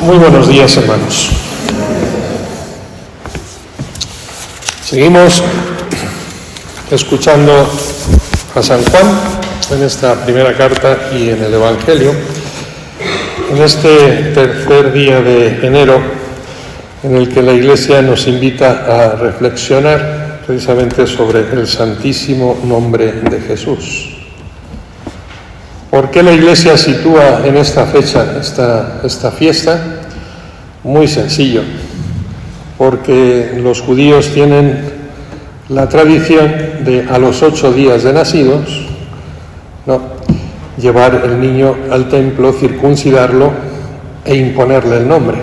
Muy buenos días, hermanos. Seguimos escuchando a San Juan en esta primera carta y en el Evangelio, en este tercer día de enero, en el que la Iglesia nos invita a reflexionar precisamente sobre el santísimo nombre de Jesús. ¿Por qué la Iglesia sitúa en esta fecha esta fiesta? Muy sencillo, porque los judíos tienen la tradición de a los 8 días de nacidos, llevar el niño al templo, circuncidarlo e imponerle el nombre.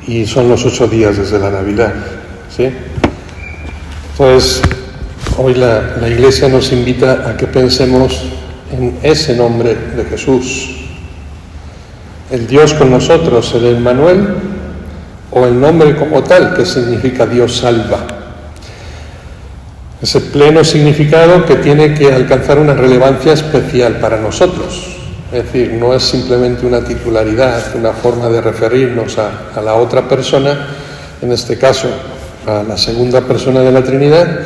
Y son los 8 días desde la Navidad, ¿sí? Entonces, hoy la Iglesia nos invita a que pensemos en ese nombre de Jesús, el Dios con nosotros, el Emmanuel, o el nombre como tal, que significa Dios salva. Ese pleno significado que tiene que alcanzar una relevancia especial para nosotros. Es decir, no es simplemente una titularidad, una forma de referirnos a la otra persona, en este caso a la segunda persona de la Trinidad,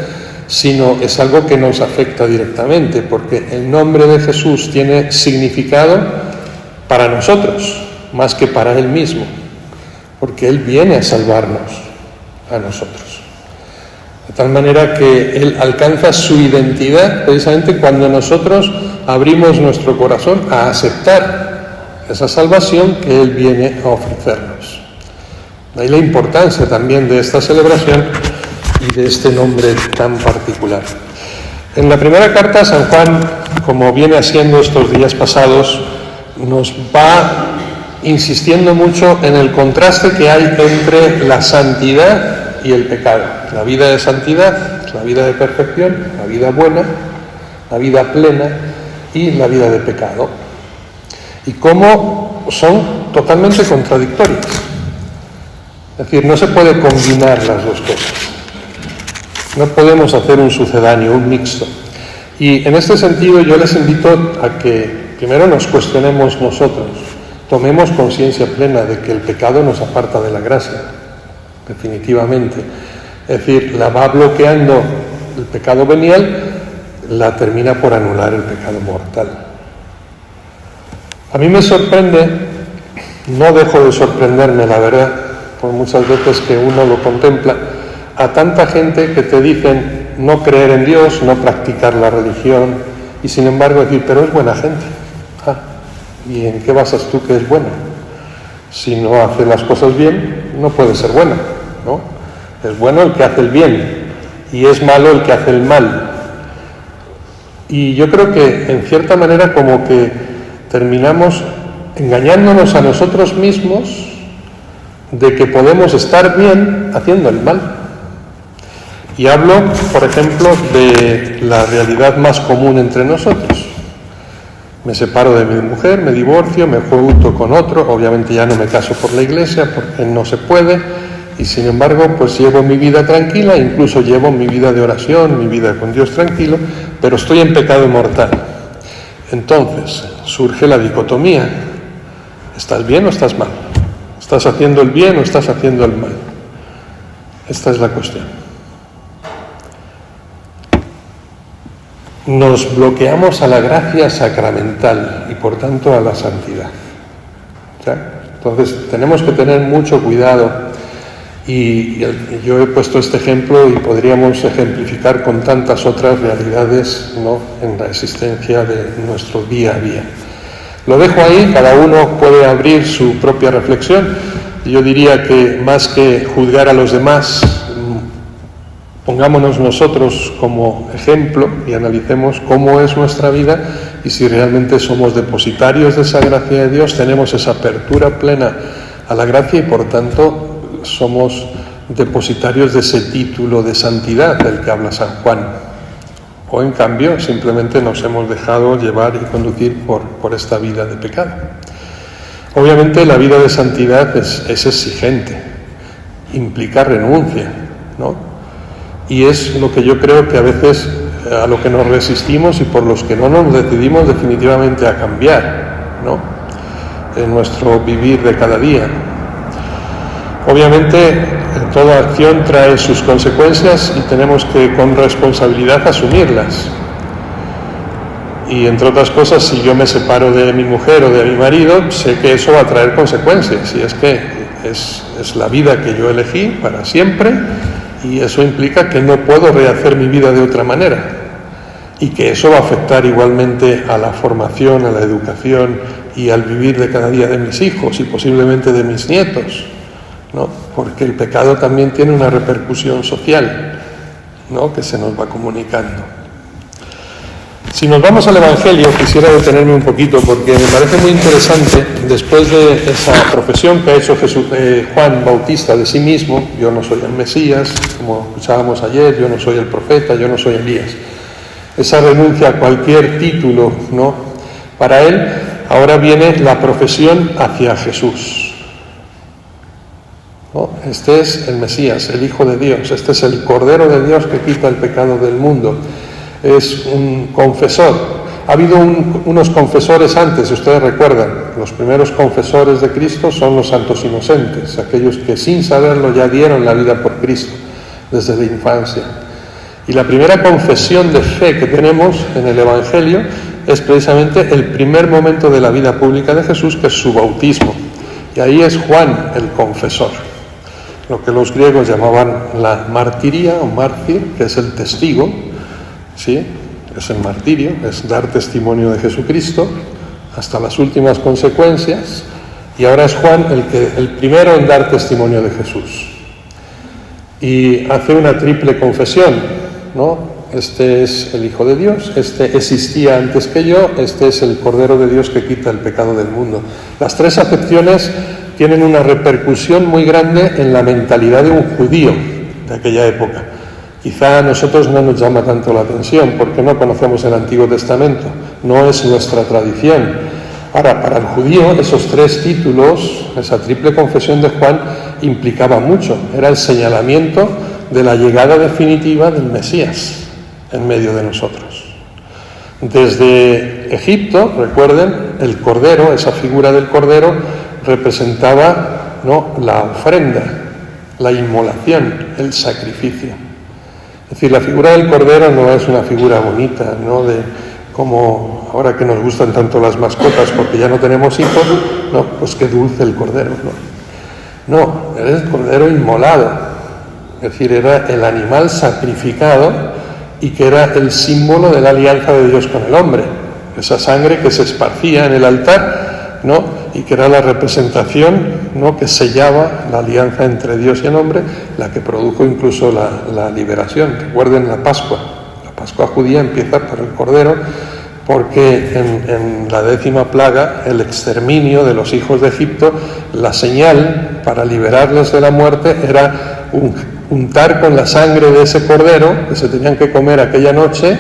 sino es algo que nos afecta directamente, porque el nombre de Jesús tiene significado para nosotros, más que para Él mismo, porque Él viene a salvarnos a nosotros. De tal manera que Él alcanza su identidad precisamente cuando nosotros abrimos nuestro corazón a aceptar esa salvación que Él viene a ofrecernos. De ahí la importancia también de esta celebración y de este nombre tan particular. En la primera carta, San Juan, como viene haciendo estos días pasados, nos va insistiendo mucho en el contraste que hay entre la santidad y el pecado. La vida de santidad es la vida de perfección, la vida buena, la vida plena y la vida de pecado. Y cómo son totalmente contradictorias. Es decir, no se puede combinar las dos cosas. No podemos hacer un sucedáneo, un mixto. Y en este sentido yo les invito a que primero nos cuestionemos nosotros, tomemos conciencia plena de que el pecado nos aparta de la gracia, definitivamente. Es decir, la va bloqueando el pecado venial, la termina por anular el pecado mortal. A mí me sorprende, no dejo de sorprenderme, la verdad, por muchas veces que uno lo contempla, a tanta gente que te dicen no creer en Dios, no practicar la religión, y sin embargo decir, pero es buena gente. ¿Y en qué basas tú que es buena? Si no hace las cosas bien, no puede ser buena, ¿no? Es bueno el que hace el bien, y es malo el que hace el mal. Y yo creo que, en cierta manera, como que terminamos engañándonos a nosotros mismos de que podemos estar bien haciendo el mal. Y hablo, por ejemplo, de la realidad más común entre nosotros. Me separo de mi mujer, me divorcio, me junto con otro, obviamente ya no me caso por la Iglesia porque no se puede, y sin embargo pues llevo mi vida tranquila, incluso llevo mi vida de oración, mi vida con Dios tranquilo, pero estoy en pecado mortal. Entonces surge la dicotomía, ¿estás bien o estás mal? ¿Estás haciendo el bien o estás haciendo el mal? Esta es la cuestión. Nos bloqueamos a la gracia sacramental y por tanto a la santidad. Entonces tenemos que tener mucho cuidado y yo he puesto este ejemplo y podríamos ejemplificar con tantas otras realidades, ¿no?, en la existencia de nuestro día a día. Lo dejo ahí, cada uno puede abrir su propia reflexión. Yo diría que más que juzgar a los demás, pongámonos nosotros como ejemplo y analicemos cómo es nuestra vida y si realmente somos depositarios de esa gracia de Dios, tenemos esa apertura plena a la gracia y por tanto somos depositarios de ese título de santidad del que habla San Juan. O en cambio simplemente nos hemos dejado llevar y conducir por esta vida de pecado. Obviamente la vida de santidad es exigente, implica renuncia, ¿no? Y es lo que yo creo que a veces a lo que nos resistimos y por los que no nos decidimos definitivamente a cambiar, ¿no? en nuestro vivir de cada día. Obviamente, toda acción trae sus consecuencias y tenemos que con responsabilidad asumirlas. Y entre otras cosas, si yo me separo de mi mujer o de mi marido, sé que eso va a traer consecuencias, y es que es la vida que yo elegí para siempre, y eso implica que no puedo rehacer mi vida de otra manera, y que eso va a afectar igualmente a la formación, a la educación y al vivir de cada día de mis hijos y posiblemente de mis nietos, ¿no? Porque el pecado también tiene una repercusión social, ¿no?, que se nos va comunicando. Si nos vamos al Evangelio, quisiera detenerme un poquito porque me parece muy interesante, después de esa profesión que ha hecho Juan Bautista de sí mismo: yo no soy el Mesías, como escuchábamos ayer, yo no soy el profeta, yo no soy Elías. Esa renuncia a cualquier título, ¿no?, para él, ahora viene la profesión hacia Jesús, ¿no? Este es el Mesías, el Hijo de Dios, este es el Cordero de Dios que quita el pecado del mundo. Es un confesor. Ha habido unos confesores antes, si ustedes recuerdan. Los primeros confesores de Cristo son los santos inocentes, aquellos que sin saberlo ya dieron la vida por Cristo desde la infancia. Y la primera confesión de fe que tenemos en el Evangelio es precisamente el primer momento de la vida pública de Jesús, que es su bautismo. Y ahí es Juan el confesor, lo que los griegos llamaban la martiría o mártir, que es el testigo. Sí, es el martirio, es dar testimonio de Jesucristo hasta las últimas consecuencias, y ahora es Juan el primero en dar testimonio de Jesús. Y hace una triple confesión, ¿no? Este es el Hijo de Dios, este existía antes que yo, este es el Cordero de Dios que quita el pecado del mundo. Las tres acepciones tienen una repercusión muy grande en la mentalidad de un judío de aquella época. Quizá a nosotros no nos llama tanto la atención porque no conocemos el Antiguo Testamento, no es nuestra tradición. Ahora, para el judío, esos tres títulos, esa triple confesión de Juan, implicaba mucho. Era el señalamiento de la llegada definitiva del Mesías en medio de nosotros. Desde Egipto, recuerden, el cordero, esa figura del cordero, representaba, ¿no?, la ofrenda, la inmolación, el sacrificio. Es decir, la figura del cordero no es una figura bonita, ¿no?, de como ahora que nos gustan tanto las mascotas porque ya no tenemos hijos, no, pues qué dulce el cordero, no, era el cordero inmolado, es decir, era el animal sacrificado y que era el símbolo de la alianza de Dios con el hombre, esa sangre que se esparcía en el altar, ¿no?, y que era la representación, ¿no?, que sellaba la alianza entre Dios y el hombre, la que produjo incluso la liberación. Recuerden la Pascua judía empieza por el Cordero, porque en la 10ª plaga, el exterminio de los hijos de Egipto, la señal para liberarlos de la muerte era untar con la sangre de ese cordero que se tenían que comer aquella noche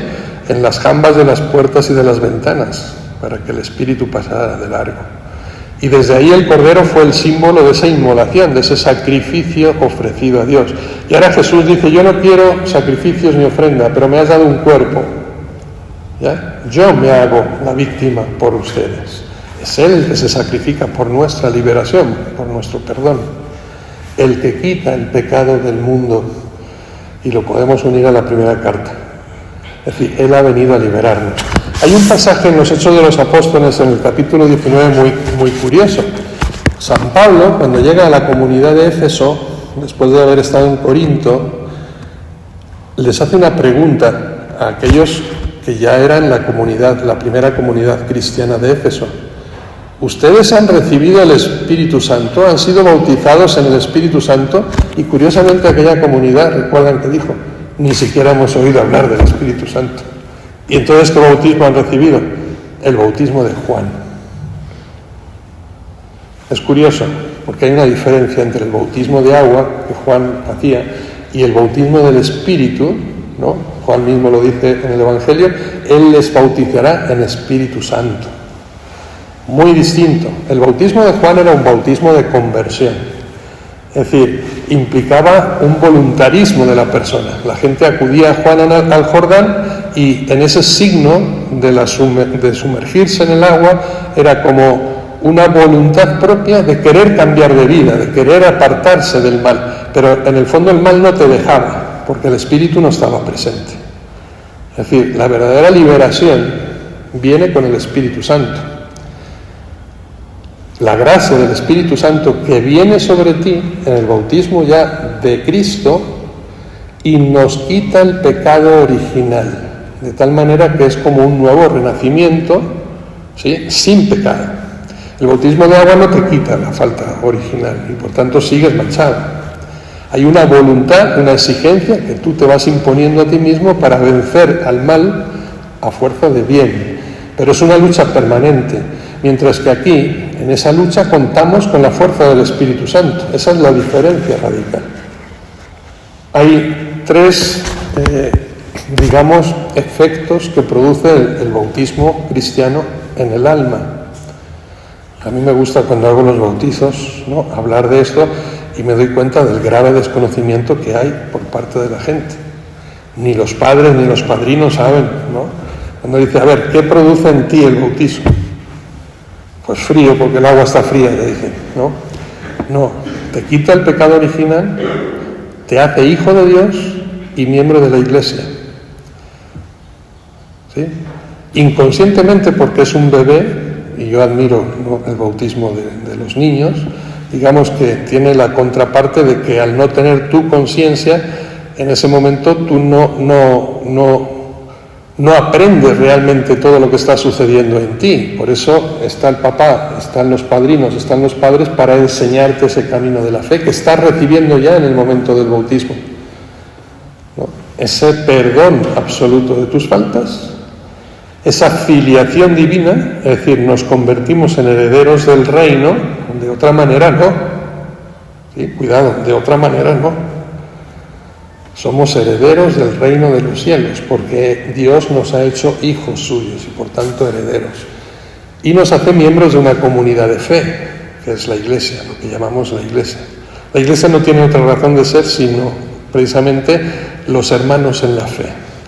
en las jambas de las puertas y de las ventanas, para que el espíritu pasara de largo. Y desde ahí el cordero fue el símbolo de esa inmolación, de ese sacrificio ofrecido a Dios. Y ahora Jesús dice: yo no quiero sacrificios ni ofrenda, pero me has dado un cuerpo, ¿ya? Yo me hago la víctima por ustedes. Es Él el que se sacrifica por nuestra liberación, por nuestro perdón, el que quita el pecado del mundo. Y lo podemos unir a la primera carta. Es decir, Él ha venido a liberarnos. Hay un pasaje en los Hechos de los Apóstoles, en el capítulo 19, muy curioso. San Pablo, cuando llega a la comunidad de Éfeso, después de haber estado en Corinto, les hace una pregunta a aquellos que ya eran la primera comunidad cristiana de Éfeso. ¿Ustedes han recibido el Espíritu Santo? ¿Han sido bautizados en el Espíritu Santo? Y curiosamente aquella comunidad, recuerdan que dijo: ni siquiera hemos oído hablar del Espíritu Santo. ¿Y entonces qué bautismo han recibido? El bautismo de Juan. Es curioso, porque hay una diferencia entre el bautismo de agua que Juan hacía y el bautismo del Espíritu, ¿no? Juan mismo lo dice en el Evangelio: Él les bautizará en Espíritu Santo. Muy distinto. El bautismo de Juan era un bautismo de conversión. Es decir, implicaba un voluntarismo de la persona. La gente acudía a Juan al Jordán y en ese signo de sumergirse en el agua era como una voluntad propia de querer cambiar de vida, de querer apartarse del mal, pero en el fondo el mal no te dejaba, porque el espíritu no estaba presente. Es decir, la verdadera liberación viene con el Espíritu Santo. La gracia del Espíritu Santo que viene sobre ti en el bautismo ya de Cristo y nos quita el pecado original, de tal manera que es como un nuevo renacimiento, ¿sí?, sin pecado. El bautismo de agua no te quita la falta original y por tanto sigues manchado. Hay una voluntad, una exigencia que tú te vas imponiendo a ti mismo para vencer al mal a fuerza de bien, pero es una lucha permanente, mientras que aquí, en esa lucha, contamos con la fuerza del Espíritu Santo. Esa es la diferencia radical. Hay tres, digamos, efectos que produce el bautismo cristiano en el alma. A mí me gusta cuando hago los bautizos, ¿no?, hablar de esto, y me doy cuenta del grave desconocimiento que hay por parte de la gente. Ni los padres ni los padrinos saben, ¿no? Cuando dice, a ver, ¿qué produce en ti el bautismo? Pues frío, porque el agua está fría, le dicen, ¿no? No, te quita el pecado original, te hace hijo de Dios y miembro de la Iglesia. ¿Sí? Inconscientemente, porque es un bebé, y yo admiro, ¿no?, el bautismo de los niños, digamos que tiene la contraparte de que al no tener tu conciencia, en ese momento tú no aprendes realmente todo lo que está sucediendo en ti. Por eso está el papá, están los padrinos, están los padres para enseñarte ese camino de la fe que estás recibiendo ya en el momento del bautismo, ¿no? Ese perdón absoluto de tus faltas, esa filiación divina, es decir, nos convertimos en herederos del reino, de otra manera no. ¿Sí? Cuidado, de otra manera no. Somos herederos del reino de los cielos, porque Dios nos ha hecho hijos suyos y por tanto herederos. Y nos hace miembros de una comunidad de fe, que es la Iglesia, lo que llamamos la Iglesia. La Iglesia no tiene otra razón de ser sino precisamente los hermanos en la fe,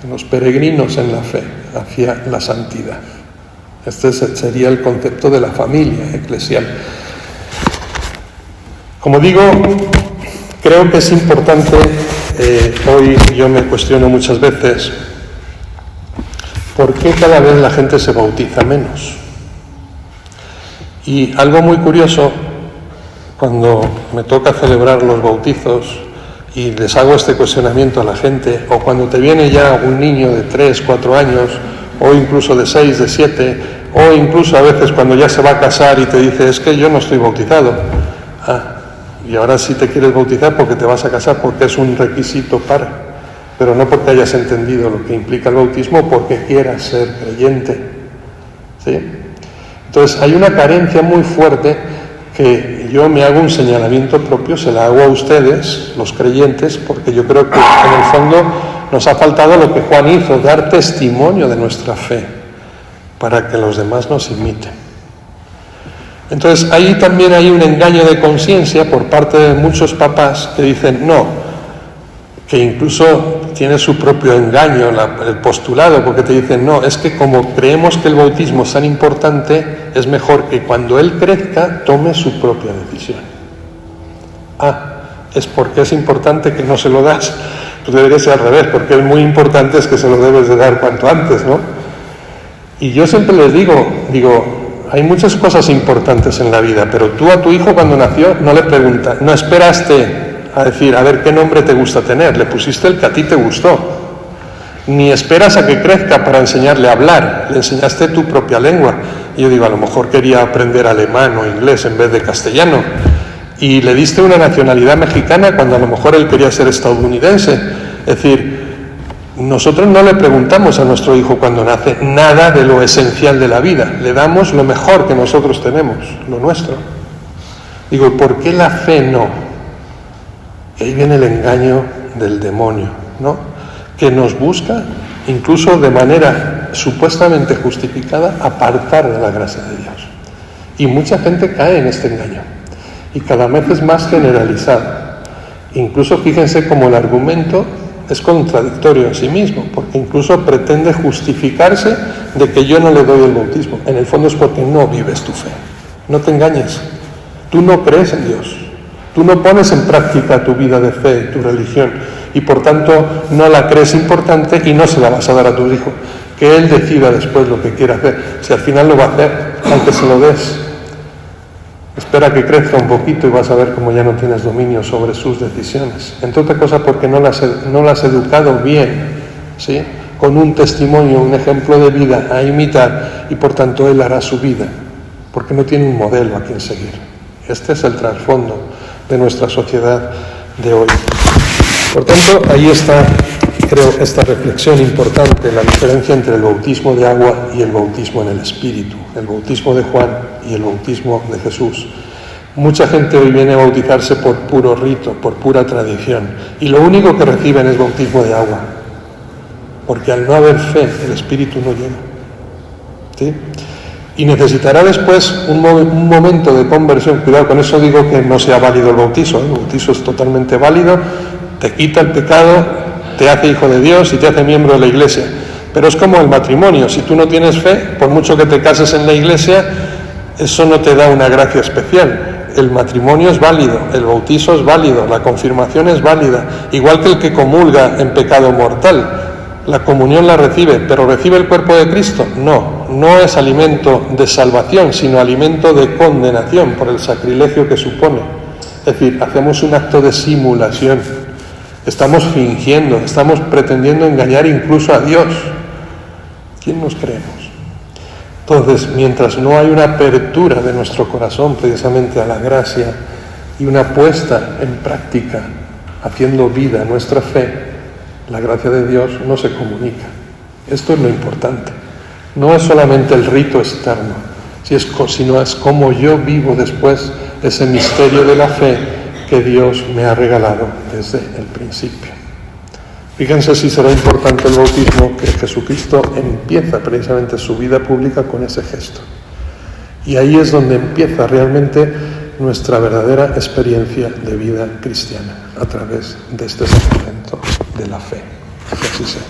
los peregrinos en la fe, hacia la santidad. Este sería el concepto de la familia eclesial. Como digo, creo que es importante, hoy yo me cuestiono muchas veces, ¿por qué cada vez la gente se bautiza menos? Y algo muy curioso, cuando me toca celebrar los bautizos y les hago este cuestionamiento a la gente, o cuando te viene ya un niño de 3, 4 años, o incluso de 6, de 7, o incluso a veces cuando ya se va a casar y te dice, es que yo no estoy bautizado. Y ahora sí te quieres bautizar porque te vas a casar, porque es un requisito para, pero no porque hayas entendido lo que implica el bautismo, porque quieras ser creyente. ¿Sí? Entonces hay una carencia muy fuerte que yo me hago un señalamiento propio, se la hago a ustedes, los creyentes, porque yo creo que en el fondo nos ha faltado lo que Juan hizo, dar testimonio de nuestra fe, para que los demás nos imiten. Entonces ahí también hay un engaño de conciencia por parte de muchos papás que dicen no, que incluso tiene su propio engaño el postulado, porque te dicen no, es que como creemos que el bautismo es tan importante, es mejor que cuando él crezca tome su propia decisión. Es porque es importante que no se lo das. Pues debería ser al revés, porque es muy importante es que se lo debes de dar cuanto antes, ¿no? Y yo siempre les digo, hay muchas cosas importantes en la vida, pero tú a tu hijo cuando nació no le preguntas, no esperaste a decir, a ver qué nombre te gusta tener, le pusiste el que a ti te gustó. Ni esperas a que crezca para enseñarle a hablar, le enseñaste tu propia lengua. Y yo digo, a lo mejor quería aprender alemán o inglés en vez de castellano. Y le diste una nacionalidad mexicana cuando a lo mejor él quería ser estadounidense. Es decir, nosotros no le preguntamos a nuestro hijo cuando nace nada de lo esencial de la vida, le damos lo mejor que nosotros tenemos, lo nuestro. Digo, ¿por qué la fe no? Y ahí viene el engaño del demonio, ¿no? Que nos busca, incluso de manera supuestamente justificada, apartar de la gracia de Dios. Y mucha gente cae en este engaño, y cada vez es más generalizado. Incluso fíjense cómo el argumento es contradictorio en sí mismo, porque incluso pretende justificarse de que yo no le doy el bautismo. En el fondo es porque no vives tu fe. No te engañes. Tú no crees en Dios. Tú no pones en práctica tu vida de fe, tu religión, y por tanto no la crees importante y no se la vas a dar a tu hijo. Que él decida después lo que quiera hacer. Si al final lo va a hacer, aunque se lo des. Espera que crezca un poquito y vas a ver cómo ya no tienes dominio sobre sus decisiones. Entre otras cosas porque no las has educado bien, ¿sí? Con un testimonio, un ejemplo de vida a imitar, y por tanto él hará su vida, porque no tiene un modelo a quien seguir. Este es el trasfondo de nuestra sociedad de hoy. Por tanto, ahí está, creo, esta reflexión importante, la diferencia entre el bautismo de agua y el bautismo en el Espíritu, el bautismo de Juan y el bautismo de Jesús. Mucha gente hoy viene a bautizarse por puro rito, por pura tradición, y lo único que reciben es bautismo de agua, porque al no haber fe, el Espíritu no llega. ¿Sí? Y necesitará después un momento de conversión. Cuidado, con eso digo que no sea válido el bautizo. El bautizo es totalmente válido, te quita el pecado, te hace hijo de Dios y te hace miembro de la Iglesia. Pero es como el matrimonio. Si tú no tienes fe, por mucho que te cases en la Iglesia, eso no te da una gracia especial. El matrimonio es válido, el bautizo es válido, la confirmación es válida, igual que el que comulga en pecado mortal. La comunión la recibe, pero ¿recibe el cuerpo de Cristo? No, no es alimento de salvación, sino alimento de condenación por el sacrilegio que supone. Es decir, hacemos un acto de simulación, estamos fingiendo, estamos pretendiendo engañar incluso a Dios. ¿Quién nos creemos? Entonces, mientras no hay una apertura de nuestro corazón precisamente a la gracia y una puesta en práctica, haciendo vida nuestra fe, la gracia de Dios no se comunica. Esto es lo importante. No es solamente el rito externo, sino es cómo yo vivo después ese misterio de la fe que Dios me ha regalado desde el principio. Fíjense si será importante el bautismo, que Jesucristo empieza precisamente su vida pública con ese gesto. Y ahí es donde empieza realmente nuestra verdadera experiencia de vida cristiana, a través de este sacramento de la fe. Que así sea.